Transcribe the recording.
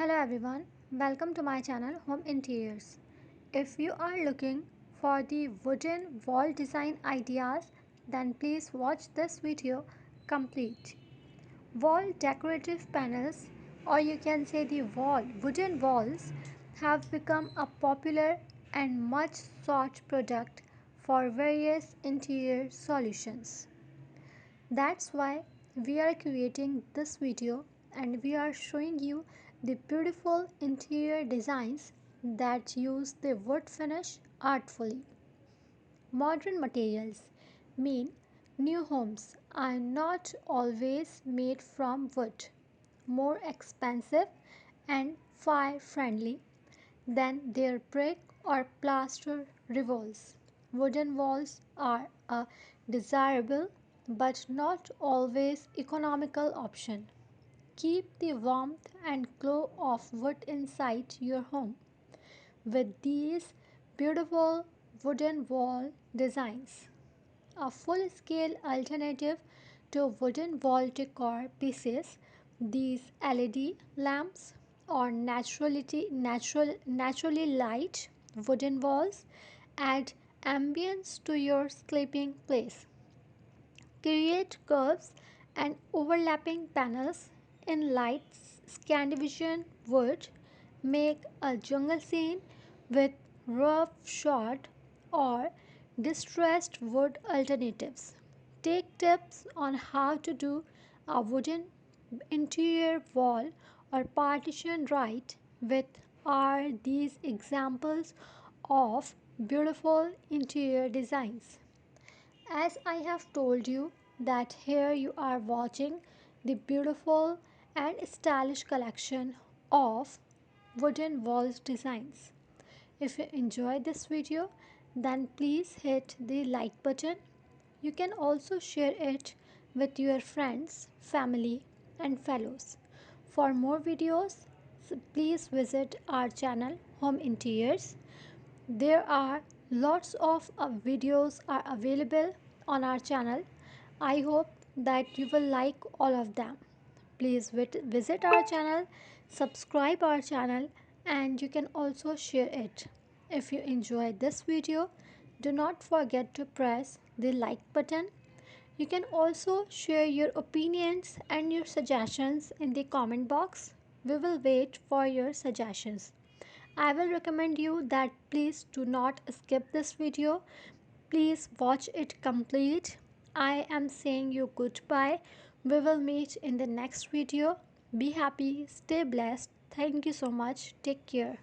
Hello everyone, welcome to my channel Home Interiors. If you are looking for the wooden wall design ideas, then please watch this video complete. Wall decorative panels, or you can say the wooden walls, have become a popular and much sought product for various interior solutions. That's why we are creating this video and we are showing you the beautiful interior designs that use the wood finish artfully. Modern materials mean new homes are not always made from wood, more expensive and fire friendly than their brick or plaster rivals. Wooden walls are a desirable but not always economical option. Keep the warmth and glow of wood inside your home with these beautiful wooden wall designs. A full scale alternative to wooden wall decor pieces, these LED lamps or naturally light wooden walls add ambience to your sleeping place. Create curves and overlapping panels in light Scandinavian wood. Make a jungle scene with rough shot or distressed wood alternatives. Take tips on how to do a wooden interior wall or partition right with are these examples of beautiful interior designs. As I have told you that here you are watching the beautiful and stylish collection of wooden walls designs. If you enjoyed this video, then please hit the like button. You can also share it with your friends, family and fellows. For more videos, please visit our channel Home Interiors. There are lots of videos are available on our channel. I hope that you will like all of them. Please visit our channel, subscribe our channel, and you can also share it. If you enjoyed this video, do not forget to press the like button. You can also share your opinions and your suggestions in the comment box. We will wait for your suggestions. I will recommend you that please do not skip this video. Please watch it complete. I am saying you goodbye. We will meet in the next video. Be happy, stay blessed. Thank you so much. Take care.